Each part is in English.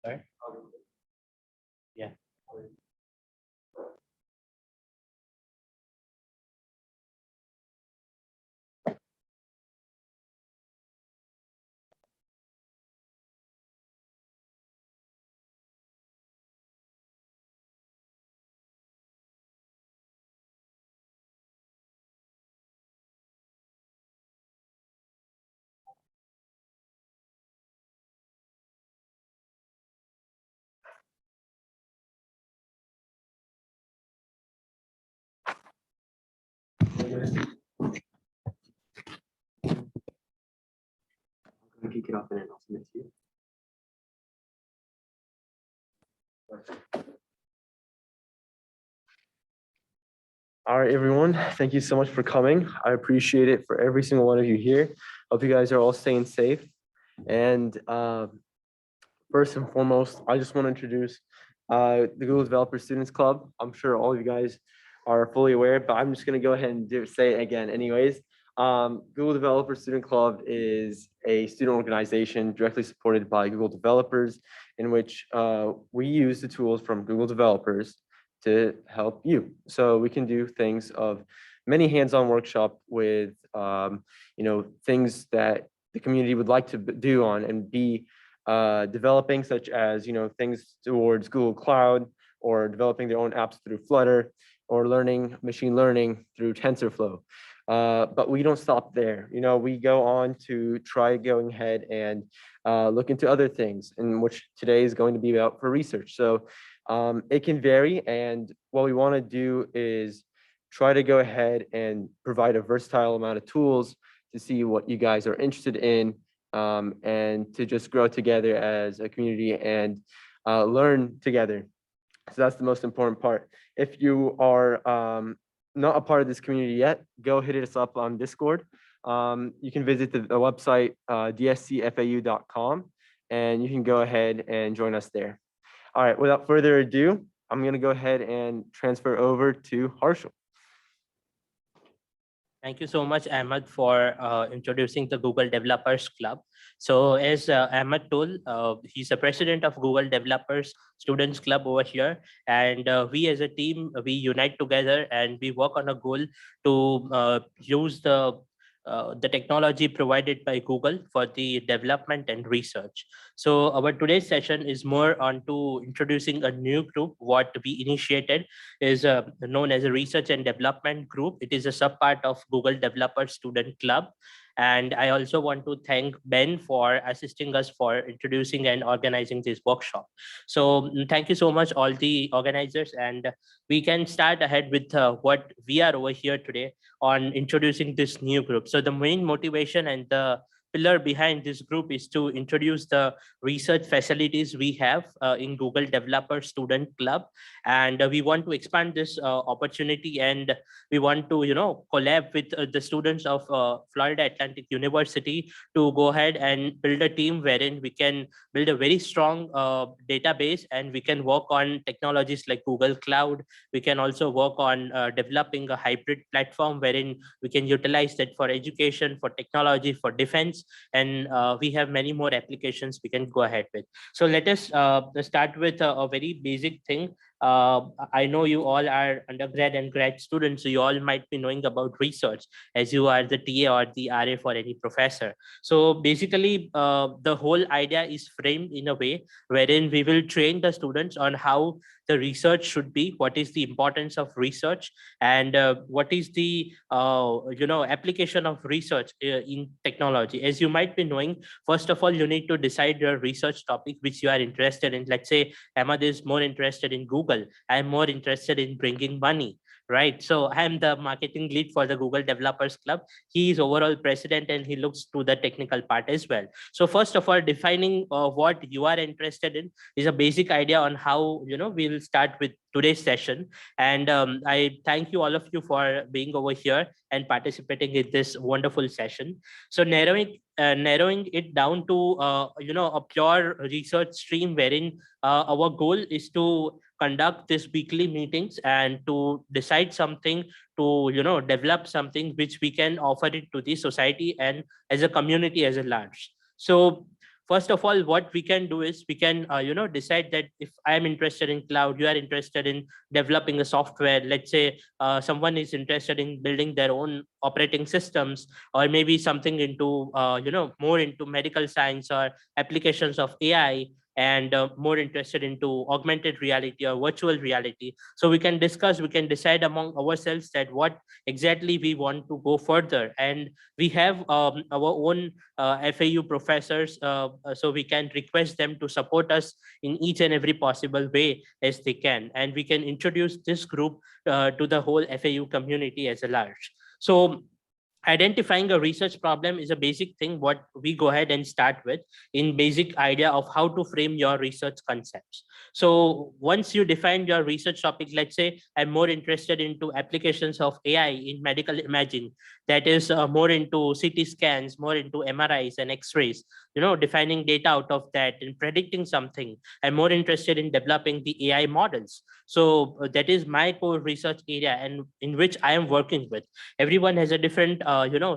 Sorry? Yeah. Kick it off and then I'll send it to you. All right, everyone. Thank you so much for coming. I appreciate it for every single one of you here. Hope you guys are all staying safe. And first and foremost, I just want to introduce the Google Developer Students Club. I'm sure all of you guys are fully aware, but I'm just going to go ahead and say it again anyways. Google Developer Student Club is a student organization directly supported by Google developers in which we use the tools from Google developers to help you. So we can do things of many hands-on workshop with, things that the community would like to do on and be developing, such as, things towards Google Cloud, or developing their own apps through Flutter, or learning machine learning through TensorFlow. But we don't stop there. We go on to try going ahead and look into other things, in which today is going to be about for research. So it can vary, and what we want to do is try to go ahead and provide a versatile amount of tools to see what you guys are interested in, and to just grow together as a community and learn together. So that's the most important part. If you are not a part of this community yet, go hit us up on Discord. You can visit the website dscfau.com, and you can go ahead and join us there. All right, without further ado, I'm going to go ahead and transfer over to Harshal. Thank you so much, Ahmed, for introducing the Google Developers Club. So as Ahmed told, he's the president of Google Developers Students Club over here. And we as a team, we unite together and we work on a goal to use the technology provided by Google for the development and research. So our today's session is more on to introducing a new group. What we initiated is known as a research and development group. It is a subpart of Google Developer Student Club. And I also want to thank Ben for assisting us for introducing and organizing this workshop. So thank you so much, all the organizers, and we can start ahead with what we are over here today on introducing this new group. So the main motivation and the pillar behind this group is to introduce the research facilities we have in Google Developer Student Club. And we want to expand this opportunity, and we want to, collab with the students of Florida Atlantic University to go ahead and build a team wherein we can build a very strong database, and we can work on technologies like Google Cloud. We can also work on developing a hybrid platform wherein we can utilize that for education, for technology, for defense, and we have many more applications we can go ahead with. So let us start with a very basic thing. I know you all are undergrad and grad students, so you all might be knowing about research as you are the TA or the RA for any professor. So basically, the whole idea is framed in a way wherein we will train the students on how the research should be, what is the importance of research, and what is the application of research in technology. As you might be knowing, first of all, you need to decide your research topic which you are interested in. Let's say Ahmad is more interested in Google. I'm more interested in bringing money, right? So I'm the marketing lead for the Google Developers Club. He is overall president and he looks to the technical part as well. So first of all, defining what you are interested in is a basic idea on how, we'll start with today's session. And I thank you all of you for being over here and participating in this wonderful session. So narrowing it down to a pure research stream wherein our goal is to conduct these weekly meetings and to decide something, to develop something which we can offer it to the society and as a community as a large. So first of all, what we can do is we can decide that if I am interested in cloud, you are interested in developing a software. Let's say someone is interested in building their own operating systems, or maybe something into more into medical science or applications of AI, and more interested into augmented reality or virtual reality. So we can discuss, we can decide among ourselves that what exactly we want to go further. And we have our own FAU professors, so we can request them to support us in each and every possible way as they can, and we can introduce this group to the whole FAU community as a large. So identifying a research problem is a basic thing what we go ahead and start with, in basic idea of how to frame your research concepts. So once you define your research topic, let's say I'm more interested into applications of AI in medical imaging, that is more into CT scans, more into MRIs and X-rays, defining data out of that and predicting something. I'm more interested in developing the AI models. So that is my core research area, and in which I am working with. Everyone has a different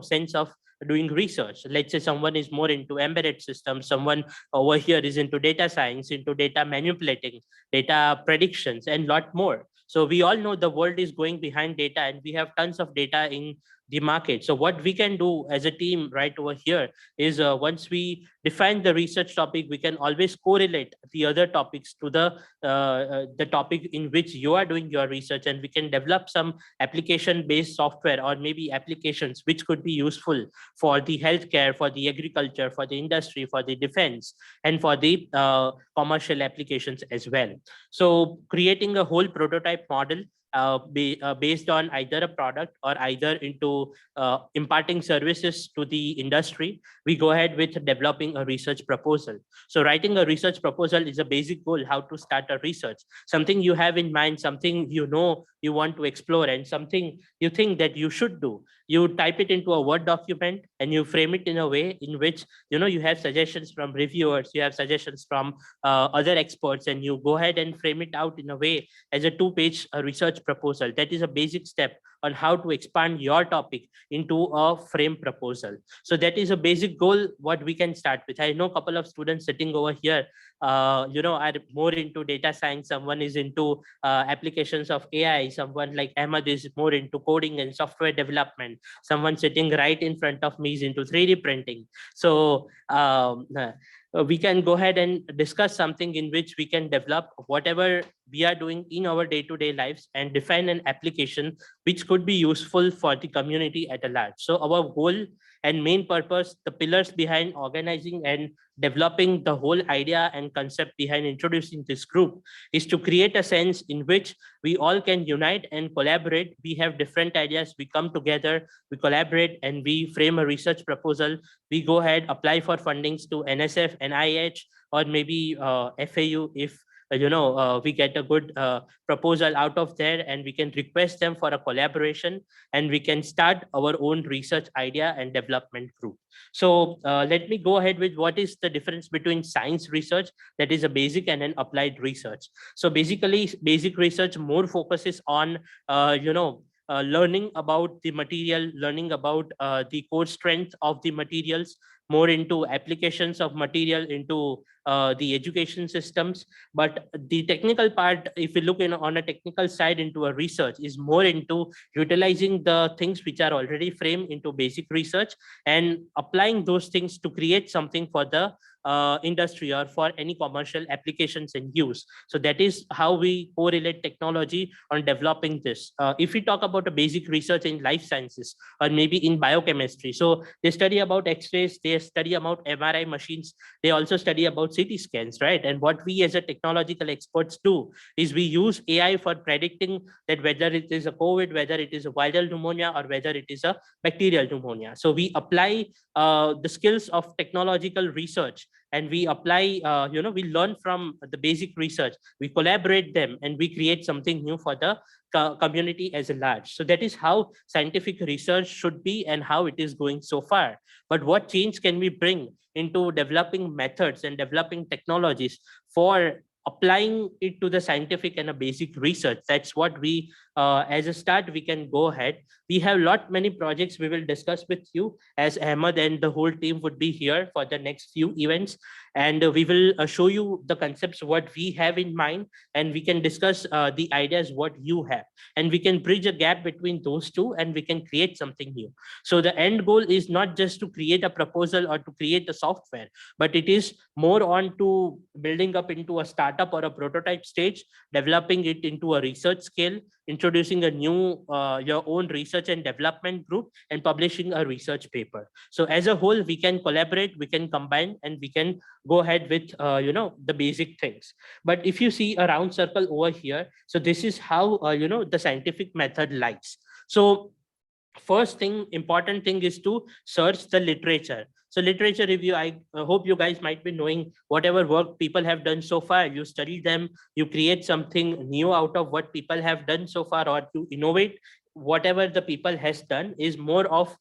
sense of doing research. Let's say someone is more into embedded systems, someone over here is into data science, into data manipulating, data predictions, and lot more. So we all know the world is going behind data, and we have tons of data in the market. So what we can do as a team right over here is, once we define the research topic, we can always correlate the other topics to the topic in which you are doing your research, and we can develop some application based software, or maybe applications which could be useful for the healthcare, for the agriculture, for the industry, for the defense, and for the commercial applications as well. So creating a whole prototype model based on either a product or either into imparting services to the industry, we go ahead with developing a research proposal. So writing a research proposal is a basic goal, how to start a research, something you have in mind, something you want to explore, and something you think that you should do. You type it into a Word document, and you frame it in a way in which you have suggestions from reviewers, you have suggestions from other experts, and you go ahead and frame it out in a way as a two-page research proposal. That is a basic step on how to expand your topic into a frame proposal. So that is a basic goal what we can start with. I know a couple of students sitting over here are more into data science, someone is into applications of AI, someone like Ahmad is more into coding and software development, someone sitting right in front of me is into 3D printing. So we can go ahead and discuss something in which we can develop whatever we are doing in our day-to-day lives, and define an application which could be useful for the community at a large. So our goal and main purpose, the pillars behind organizing and developing the whole idea and concept behind introducing this group, is to create a sense in which we all can unite and collaborate. We have different ideas, we come together, we collaborate, and we frame a research proposal. We go ahead, apply for fundings to NSF, NIH, or maybe FAU if we get a good proposal out of there, and we can request them for a collaboration, and we can start our own research idea and development group. So let me go ahead with what is the difference between science research, that is a basic, and an applied research. So basically, basic research more focuses on learning about the material, learning about the core strength of the materials, more into applications of material into the education systems. But the technical part, if we look on a technical side into a research, is more into utilizing the things which are already framed into basic research, and applying those things to create something for the industry or for any commercial applications and use. So that is how we correlate technology on developing this. If we talk about a basic research in life sciences, or maybe in biochemistry, so they study about X-rays, they study about MRI machines, they also study about CT scans, right? And what we as a technological experts do is we use AI for predicting that whether it is a COVID, whether it is a viral pneumonia, or whether it is a bacterial pneumonia. So we apply the skills of technological research, and we apply, we learn from the basic research, we collaborate them, and we create something new for the community as a large. So that is how scientific research should be and how it is going so far. But what change can we bring into developing methods and developing technologies for applying it to the scientific and a basic research? That's what we, as a start, we can go ahead. We have many projects we will discuss with you, as Ahmed and the whole team would be here for the next few events. and we will show you the concepts what we have in mind, and we can discuss the ideas what you have, and we can bridge a gap between those two, and we can create something new. So the end goal is not just to create a proposal or to create a software, but it is more on to building up into a startup or a prototype stage, developing it into a research scale, introducing a new your own research and development group, and publishing a research paper. So as a whole, we can collaborate, we can combine, and we can go ahead with the basic things. But if you see a round circle over here, so this is how the scientific method lies. So first thing, important thing is to search the literature. So literature review, I hope you guys might be knowing whatever work people have done so far, you study them, you create something new out of what people have done so far, or to innovate whatever the people has done is more of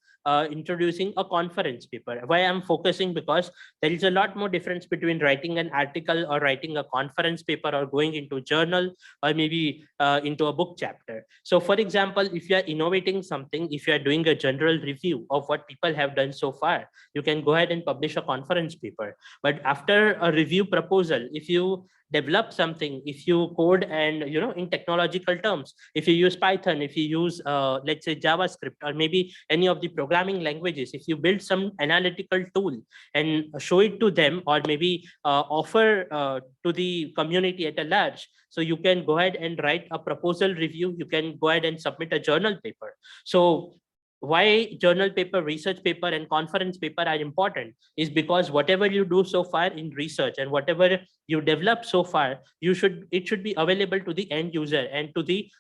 introducing a conference paper. Why I'm focusing, because there is a lot more difference between writing an article or writing a conference paper or going into journal or maybe into a book chapter. So for example, if you are innovating something, if you are doing a general review of what people have done so far, you can go ahead and publish a conference paper. But after a review proposal, if you develop something, if you code and in technological terms, if you use Python, if you use let's say JavaScript or maybe any of the programming languages, if you build some analytical tool and show it to them, or maybe offer to the community at a large, so you can go ahead and write a proposal review, you can go ahead and submit a journal paper. So why journal paper, research paper, and conference paper are important is because whatever you do so far in research and whatever you develop so far, it should be available to the end user and to the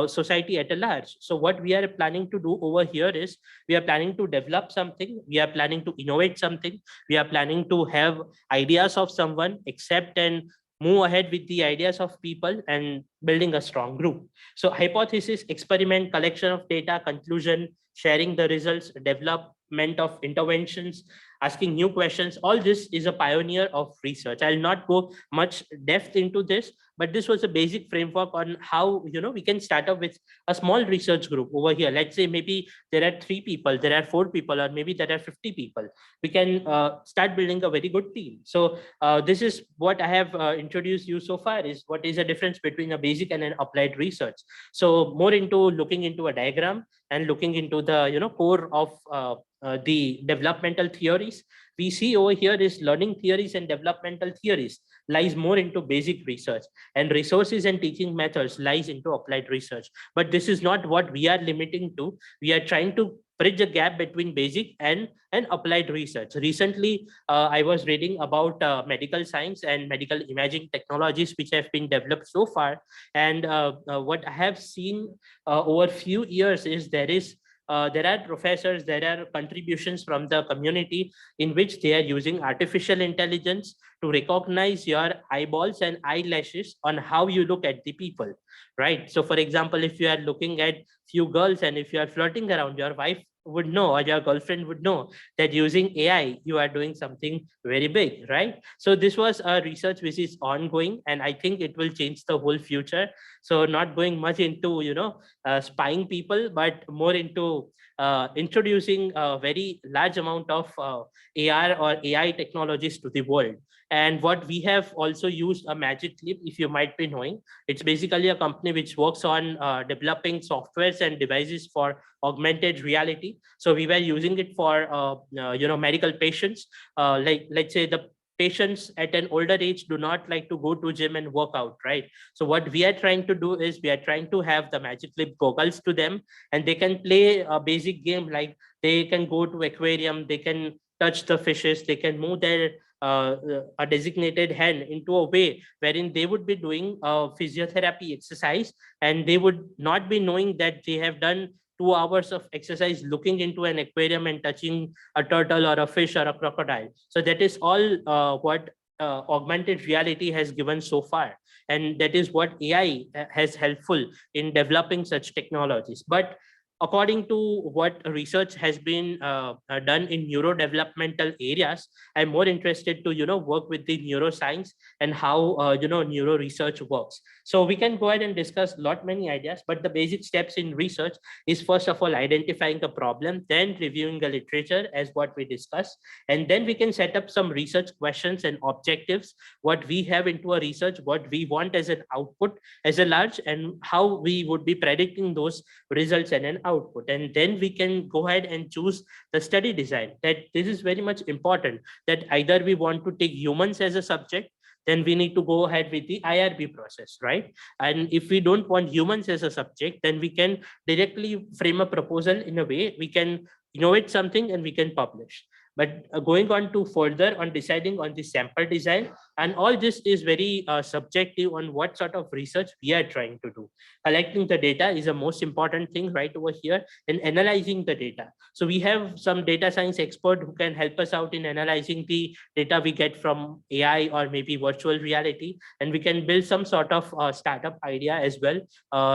society at a large. So what we are planning to do over here is we are planning to develop something, we are planning to innovate something, we are planning to have ideas of someone, accept and move ahead with the ideas of people and building a strong group. So hypothesis, experiment, collection of data, conclusion, sharing the results, development of interventions, asking new questions, all this is a pioneer of research. I'll not go much depth into this, but this was a basic framework on how we can start up with a small research group over here. Let's say maybe there are 3 people, there are 4 people, or maybe there are 50 people. We can start building a very good team. So this is what I have introduced you so far, is what is the difference between a basic and an applied research. So more into looking into a diagram and looking into the core of the developmental theories. We see over here is learning theories and developmental theories lies more into basic research, and resources and teaching methods lies into applied research. But this is not what we are limiting to. We are trying to bridge a gap between basic and applied research. Recently, I was reading about medical science and medical imaging technologies which have been developed so far. And what I have seen over few years is there are professors, there are contributions from the community in which they are using artificial intelligence to recognize your eyeballs and eyelashes on how you look at the people, right? So for example, if you are looking at few girls and if you are flirting around, your wife would know or your girlfriend would know that using AI, you are doing something very big, right? So this was a research which is ongoing, and I think it will change the whole future. So not going much into, spying people, but more into introducing a very large amount of AR or AI technologies to the world. And what we have also used a Magic Clip, if you might be knowing, it's basically a company which works on developing softwares and devices for augmented reality. So we were using it for medical patients. Like let's say the patients at an older age do not like to go to gym and work out, right? So what we are trying to do is we are trying to have the Magic Clip goggles to them, and they can play a basic game, like they can go to aquarium, they can touch the fishes, they can move their a designated hand into a way wherein they would be doing physiotherapy exercise, and they would not be knowing that they have done 2 hours of exercise looking into an aquarium and touching a turtle or a fish or a crocodile. So that is all what augmented reality has given so far, and that is what AI has helpful in developing such technologies. But according to what research has been done in neurodevelopmental areas, I'm more interested to work with the neuroscience and how neuro research works. So we can go ahead and discuss lot many ideas, but the basic steps in research is first of all identifying the problem, then reviewing the literature as what we discussed, and then we can set up some research questions and objectives, what we have into a research, what we want as an output as a large, and how we would be predicting those results and an output. And then we can go ahead and choose the study design. That this is very much important, that either we want to take humans as a subject, then we need to go ahead with the IRB process, right? And if we don't want humans as a subject, then we can directly frame a proposal in a way we can innovate something and we can publish. But going on to further on deciding on the sample design, and all this is very subjective on what sort of research we are trying to do. Collecting the data is the most important thing right over here, and analyzing the data. So we have some data science expert who can help us out in analyzing the data we get from AI or maybe virtual reality, and we can build some sort of startup idea as well,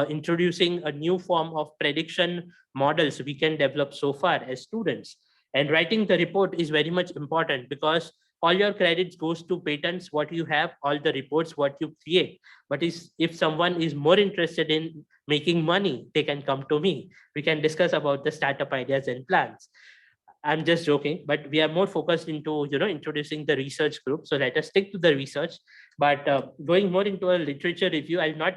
introducing a new form of prediction models we can develop so far as students. And writing the report is very much important, because all your credits goes to patents what you have, all the reports what you create. But if someone is more interested in making money, they can come to me. We can discuss about the startup ideas and plans. I'm just joking, but we are more focused into introducing the research group. So let us stick to the research. But going more into a literature review, I'll not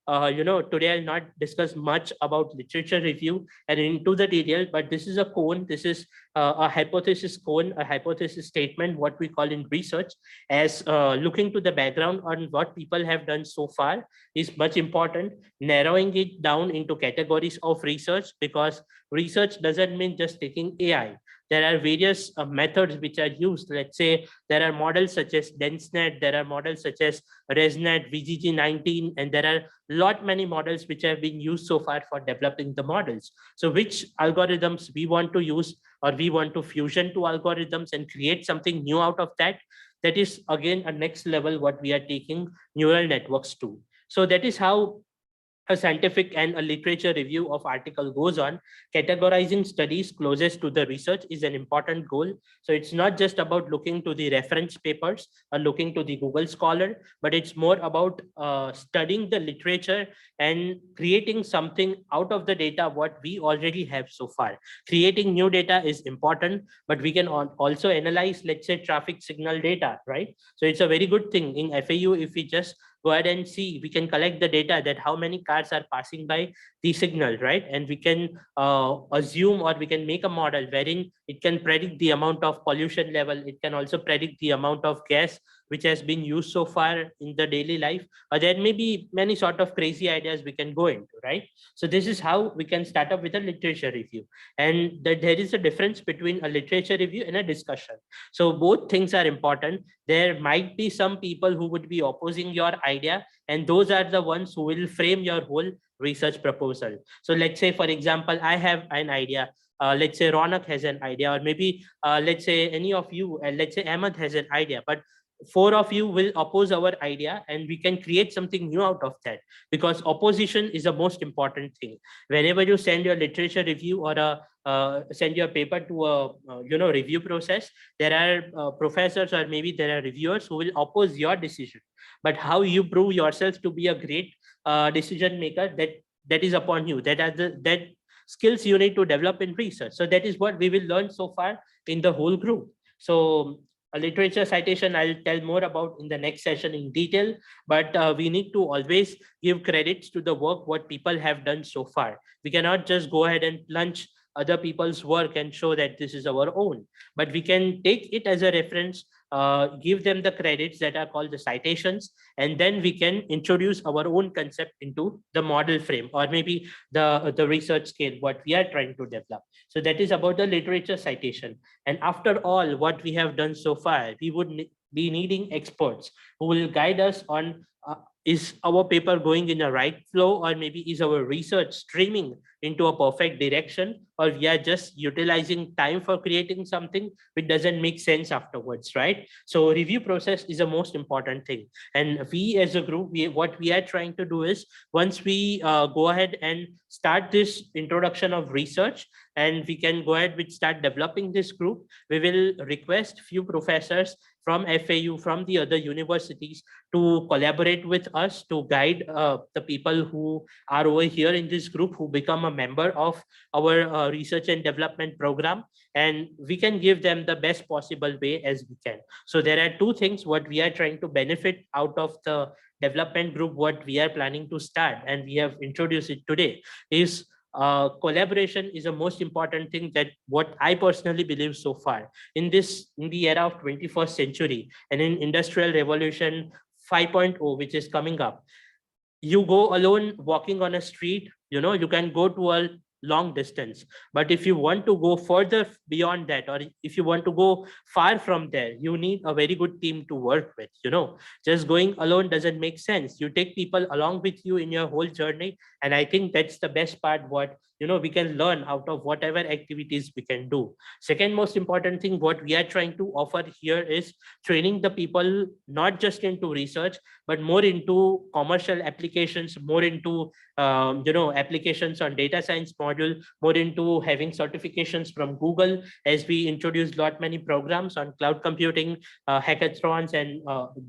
today I'll not discuss much about literature review and into the detail, but this is a cone. This is a hypothesis cone, a hypothesis statement, what we call in research, as looking to the background on what people have done so far is much important. Narrowing it down into categories of research, because research doesn't mean just taking AI. There are various methods which are used. Let's say there are models such as DenseNet, there are models such as ResNet, VGG19, and there are lot many models which have been used so far for developing the models. So which algorithms we want to use, or we want to fusion to algorithms and create something new out of that. That is again a next level what we are taking neural networks to. So that is how a scientific and a literature review of article goes on. Categorizing studies closest to the research is an important goal. So it's not just about looking to the reference papers or looking to the Google Scholar, but it's more about studying the literature and creating something out of the data what we already have so far. Creating new data is important, but we can also analyze, let's say, traffic signal data, right? So it's a very good thing in FAU. If we just go ahead and see, we can collect the data that how many cars are passing by the signal, right? And we can assume, or we can make a model wherein it can predict the amount of pollution level. It can also predict the amount of gas which has been used so far in the daily life. There may be many sort of crazy ideas we can go into, right? So this is how we can start up with a literature review. And that there is a difference between a literature review and a discussion. So both things are important. There might be some people who would be opposing your idea, and those are the ones who will frame your whole research proposal. So let's say, for example, I have an idea. Let's say Ronak has an idea, or maybe let's say any of you, let's say Ahmed has an idea, but four of you will oppose our idea, and we can create something new out of that, because opposition is the most important thing. Whenever you send your literature review, or send your paper to a review process, there are professors, or maybe there are reviewers who will oppose your decision. But how you prove yourself to be a great decision maker, that is upon you. That skills you need to develop in research. So that is what we will learn so far in the whole group. So a literature citation I'll tell more about in the next session in detail, but we need to always give credits to the work what people have done so far. We cannot just go ahead and plunge other people's work and show that this is our own, but we can take it as a reference, give them the credits that are called the citations, and then we can introduce our own concept into the model frame, or maybe the research scale what we are trying to develop. So that is about the literature citation. And after all what we have done so far, we would be needing experts who will guide us on is our paper going in the right flow, or maybe is our research streaming into a perfect direction, or we are just utilizing time for creating something which doesn't make sense afterwards, right? So review process is the most important thing. And we as a group, what we are trying to do is, once we go ahead and start this introduction of research, and we can go ahead with start developing this group, we will request few professors from FAU, from the other universities, to collaborate with us to guide the people who are over here in this group, who become a member of our research and development program, and we can give them the best possible way as we can. So there are two things what we are trying to benefit out of the development group, what we are planning to start, and we have introduced it today, is collaboration is the most important thing, that what I personally believe so far in the era of 21st century, and in industrial revolution 5.0, which is coming up. You go alone walking on a street, you can go to a long distance, but if you want to go further beyond that, or if you want to go far from there, you need a very good team to work with. Just going alone doesn't make sense. You take people along with you in your whole journey, and I think that's the best part, what we can learn out of whatever activities we can do. Second most important thing what we are trying to offer here is training the people, not just into research, but more into commercial applications, more into applications on data science module, more into having certifications from Google, as we introduced lot many programs on cloud computing, hackathons, and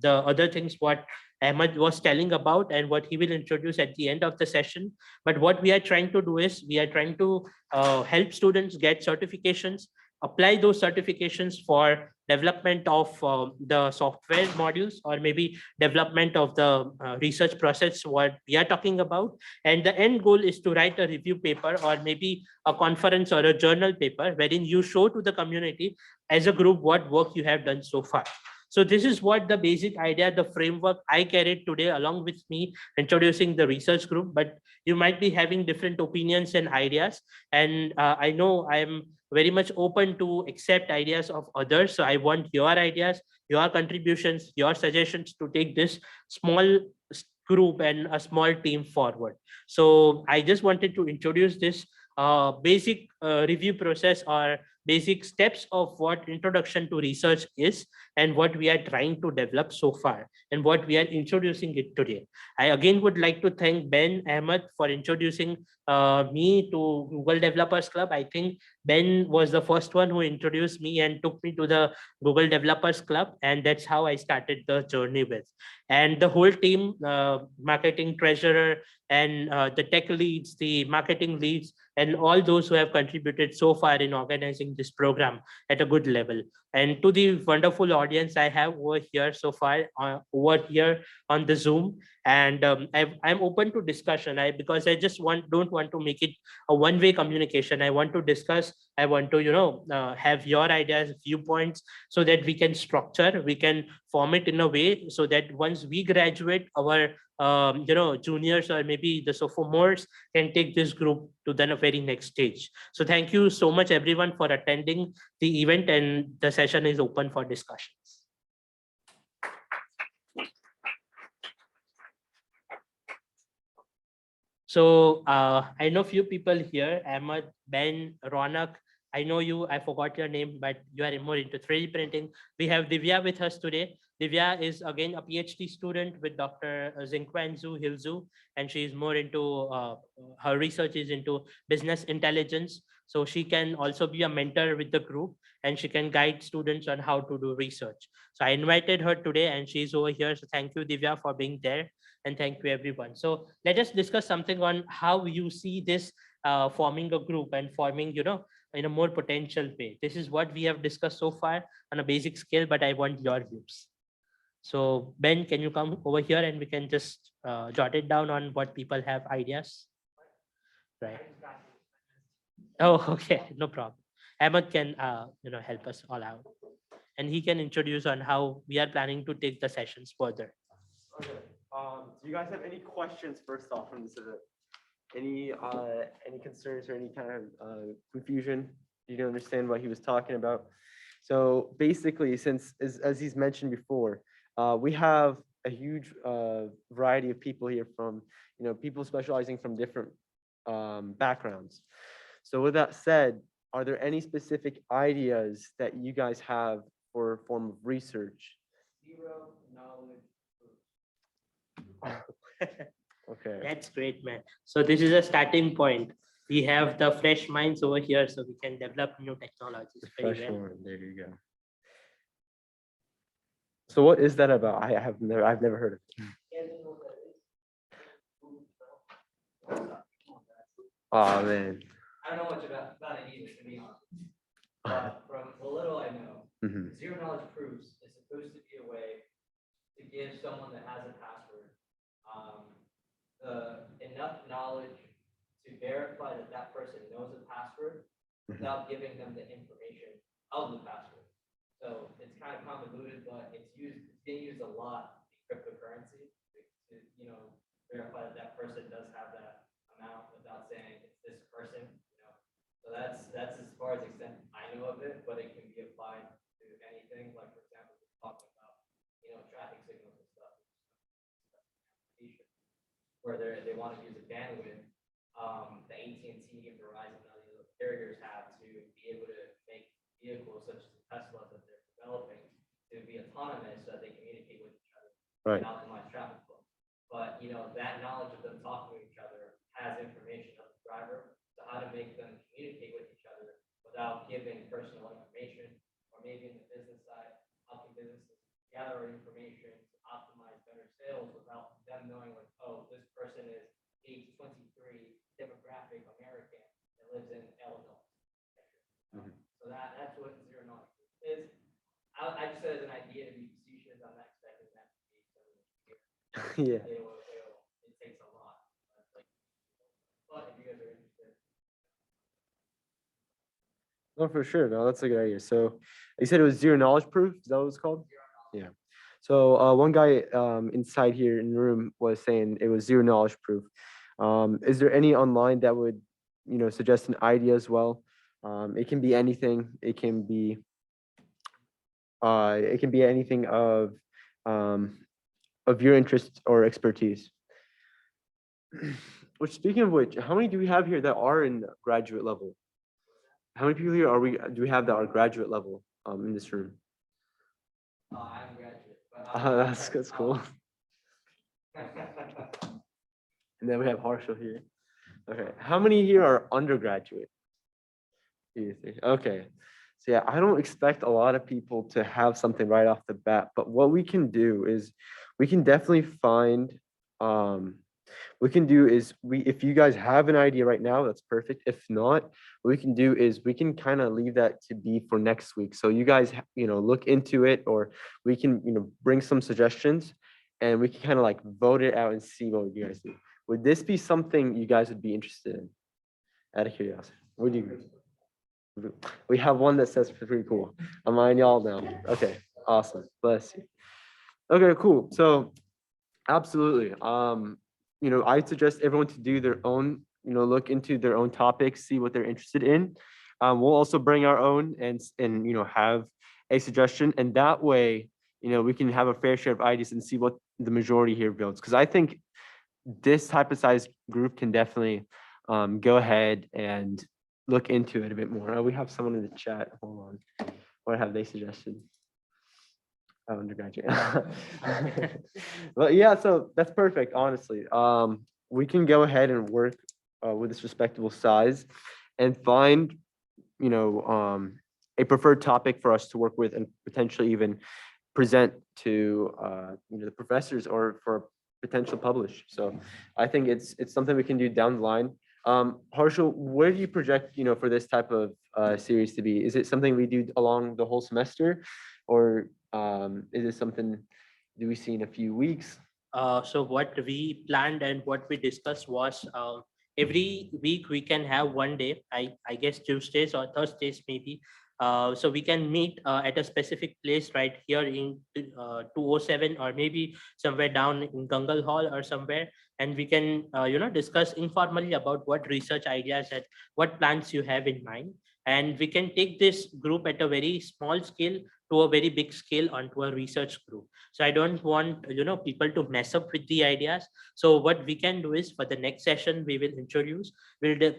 the other things what Ahmed was telling about, and what he will introduce at the end of the session. But what we are trying to do is, we are trying to help students get certifications, apply those certifications for development of the software modules, or maybe development of the research process what we are talking about. And the end goal is to write a review paper, or maybe a conference or a journal paper, wherein you show to the community as a group what work you have done so far. So this is what the basic idea, the framework I carried today along with me, introducing the research group. But you might be having different opinions and ideas, and I know I am very much open to accept ideas of others. So I want your ideas, your contributions, your suggestions to take this small group and a small team forward. So I just wanted to introduce this basic review process, or basic steps of what introduction to research is, and what we are trying to develop so far, and what we are introducing it today. I again would like to thank Ben Ahmed for introducing me to Google Developers Club. I think Ben was the first one who introduced me and took me to the Google Developers Club, and that's how I started the journey with. And the whole team, marketing treasurer, and the tech leads, the marketing leads, and all those who have contributed so far in organizing this program at a good level. And to the wonderful audience I have over here so far, over here on the Zoom. And I'm open to discussion, because I just don't want to make it a one-way communication. I want to discuss. I want to have your ideas, viewpoints, so that we can structure, we can form it in a way, so that once we graduate, our juniors, or maybe the sophomores, can take this group to the very next stage. So thank you so much everyone for attending the event, and the session is open for discussions. So I know few people here, Ahmed, Ben, Ronak. I know you, I forgot your name, but you are more into 3D printing. We have Divya with us today. Divya is again a PhD student with Dr. Zinkwanzu Hilzu, and she is more into, her research is into business intelligence. So she can also be a mentor with the group, and she can guide students on how to do research. So I invited her today, and she's over here. So thank you, Divya, for being there. And thank you, everyone. So let us discuss something on how you see this forming a group and forming, in a more potential way. This is what we have discussed so far on a basic scale, but I want your views. So Ben, can you come over here and we can just jot it down on what people have ideas? Right. Oh, okay, no problem. Ahmed can, help us all out, and he can introduce on how we are planning to take the sessions further. Okay. Do you guys have any questions first off from this event? Any concerns or any kind of confusion? You don't understand what he was talking about. So basically, since as he's mentioned before, we have a huge variety of people here, from people specializing from different backgrounds. So with that said, are there any specific ideas that you guys have for a form of research? Zero knowledge Okay. That's great, man. So this is a starting point. We have the fresh minds over here, so we can develop new technologies very Fresh well. one. There you go. So what is that about? I've never heard of it. Oh man. I don't know much about it either, to be honest. But from the little I know, Mhm. zero knowledge proofs is supposed to be a way to give someone that has a password the enough knowledge to verify that that person knows the password without giving them the information of the password. So it's kind of convoluted, but it's being used a lot in cryptocurrency to verify that that person does have that amount without saying it's this person. So that's as far as extent I know of it, but it can be applied to anything. Like for example, we're talking about traffic signals and stuff, where they want to use a bandwidth. The AT&T and Verizon and other carriers have to be able to make vehicles such as the Teslas that they're developing to be autonomous so that they communicate with each other Right. and optimize traffic flow. But that knowledge of them talking to each other has information of the driver, so how to make them communicate with each other without giving personal information, or maybe in the business side, helping businesses gather information to optimize better sales without them knowing like, oh, this person is age 23, demographic American that lives in Illinois. So that's what zero knowledge is. I just said as an idea to be facetious. I'm not expecting that to be something here. Yeah. It takes a lot. But if you guys are interested. No, for sure. No, that's a good idea. So you said it was zero knowledge proof. Is that what it's called? Yeah. So one guy inside here in the room was saying it was zero knowledge proof. Is there any online that would, suggest an idea as well? It can be anything. It can be anything of your interest or expertise. Which, speaking of which, how many do we have here that are in graduate level? How many people here do we have that are graduate level in this room? I'm a graduate. But That's cool. And then we have Harshal here. Okay, how many here are undergraduate? 2, 3. Okay, so yeah, I don't expect a lot of people to have something right off the bat, but what we can do is we can definitely find what we can do is if you guys have an idea right now, that's perfect. If not, what we can do is we can kind of leave that to be for next week. So you guys, look into it, or we can, bring some suggestions, and we can kind of like vote it out and see what you guys do. Would this be something you guys would be interested in? Out of curiosity, what do you? We have one that says pretty cool. I'm on y'all now. Okay, awesome. Bless you. Okay, cool. So absolutely. I suggest everyone to do their own, look into their own topics, see what they're interested in. We'll also bring our own and have a suggestion, and that way, we can have a fair share of ideas and see what the majority here builds. Because I think this hypothesized group can definitely go ahead and look into it a bit more. Oh, we have someone in the chat. Hold on. What have they suggested? Undergraduate. But yeah, so that's perfect, honestly. We can go ahead and work with this respectable size and find, a preferred topic for us to work with and potentially even present to the professors or for potential publish. So I think it's something we can do down the line. Harshal, where do you project, for this type of series to be? Is it something we do along the whole semester, or is it something do we see in a few weeks? So what we planned and what we discussed was every week we can have one day, I guess Tuesdays or Thursdays maybe. So we can meet at a specific place right here in 207, or maybe somewhere down in Gangal Hall or somewhere. And we can, discuss informally about what research ideas and what plans you have in mind. And we can take this group at a very small scale to a very big scale onto a research group. So I don't want people to mess up with the ideas. So what we can do is, for the next session we will introduce,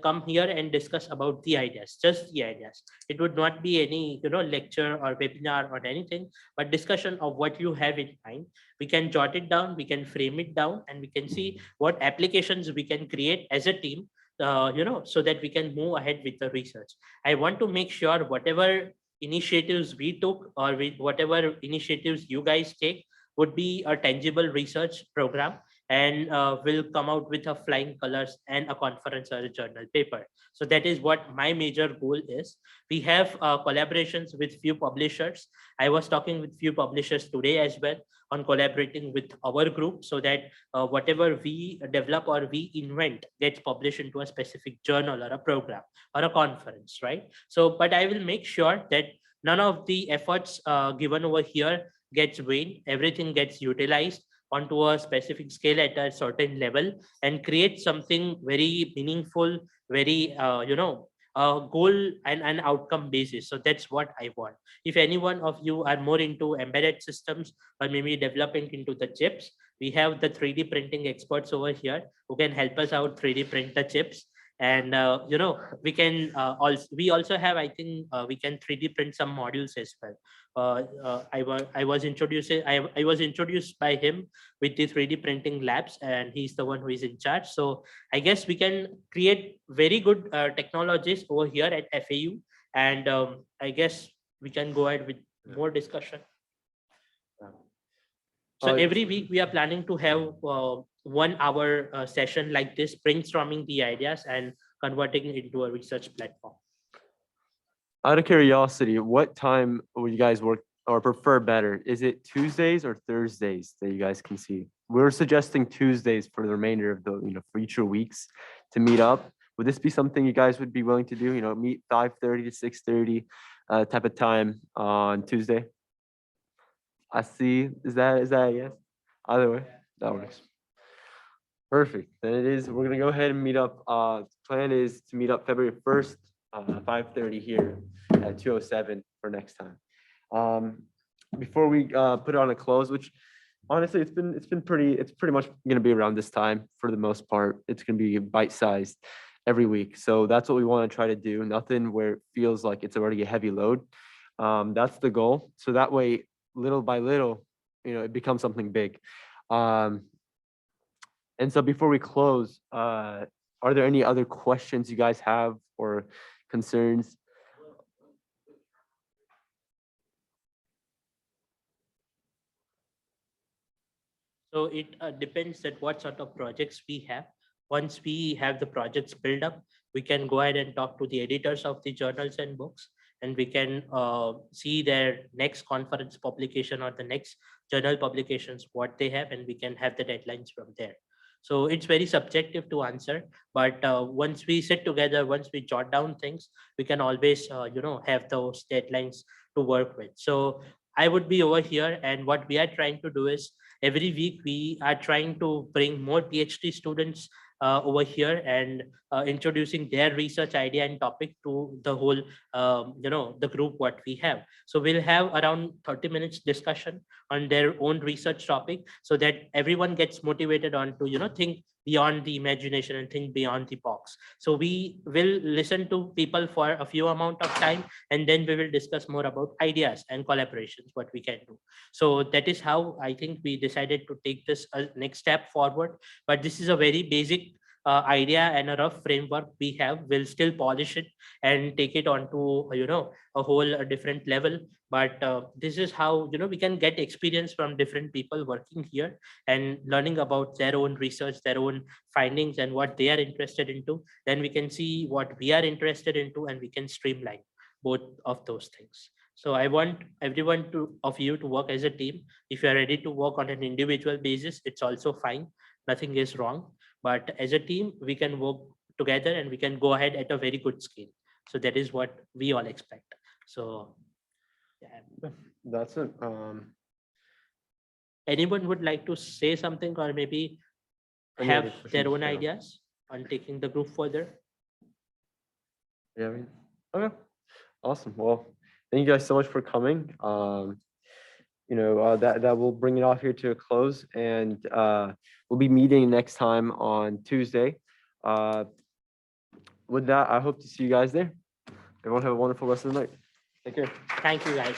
come here and discuss about the ideas, just the ideas. It would not be any lecture or webinar or anything, but discussion of what you have in mind. We can jot it down, we can frame it down, and we can see what applications we can create as a team, so that we can move ahead with the research. I want to make sure whatever initiatives we took, or whatever initiatives you guys take, would be a tangible research program, and will come out with a flying colors and a conference or a journal paper. So that is what my major goal is. We have collaborations with few publishers. I was talking with few publishers today as well on collaborating with our group, so that whatever we develop or we invent gets published into a specific journal or a program or a conference, right? So, but I will make sure that none of the efforts given over here gets vain. Everything gets utilized onto a specific scale at a certain level, and create something very meaningful, very goal and an outcome basis. So that's what I want. If any one of you are more into embedded systems, or maybe developing into the chips, we have the 3D printing experts over here who can help us out 3D print the chips. And we can also have, I think, we can 3D print some modules as well. I was introduced by him with the 3D printing labs, and he's the one who is in charge. So I guess we can create very good technologies over here at FAU, and I guess we can go ahead with more discussion. So every week we are planning to have 1 hour session like this, brainstorming the ideas and converting it into a research platform. Out of curiosity, what time would you guys work or prefer better? Is it Tuesdays or Thursdays that you guys can see? We're suggesting Tuesdays for the remainder of the future weeks to meet up. Would this be something you guys would be willing to do? Meet 5:30 to 6:30 type of time on Tuesday? I see. Is that a yes? Either way, that works. Perfect. Then it is. We're gonna go ahead and meet up. The plan is to meet up February 1st, 5:30 here at 207 for next time. Before we put it on a close, which honestly it's pretty much gonna be around this time for the most part. It's gonna be bite-sized every week. So that's what we want to try to do. Nothing where it feels like it's already a heavy load. That's the goal. So that way, little by little, it becomes something big. And so before we close, are there any other questions you guys have or concerns? So it depends that what sort of projects we have. Once we have the projects built up, we can go ahead and talk to the editors of the journals and books, and we can see their next conference publication or the next journal publications, what they have, and we can have the deadlines from there. So it's very subjective to answer, but once we sit together, once we jot down things, we can always have those deadlines to work with. So I would be over here, and what we are trying to do is, every week we are trying to bring more PhD students over here, and introducing their research idea and topic to the whole the group what we have. So we'll have around 30 minutes discussion on their own research topic, so that everyone gets motivated on to think beyond the imagination and think beyond the box. So we will listen to people for a few amount of time, and then we will discuss more about ideas and collaborations, what we can do. So that is how I think we decided to take this next step forward. But this is a very basic idea and a rough framework we have. We'll still polish it and take it onto a whole different level. But this is how we can get experience from different people working here and learning about their own research, their own findings, and what they are interested into. Then we can see what we are interested into, and we can streamline both of those things. So I want everyone of you to work as a team. If you are ready to work on an individual basis, it's also fine. Nothing is wrong. But as a team, we can work together, and we can go ahead at a very good scale. So that is what we all expect. So yeah. That's it. Anyone would like to say something, or maybe Any other have their questions? own Yeah. ideas on taking the group further? Yeah. Okay. Awesome. Well, thank you guys so much for coming. That will bring it off here to a close, and we'll be meeting next time on Tuesday. With that, I hope to see you guys there. Everyone have a wonderful rest of the night. Take care. Thank you, guys.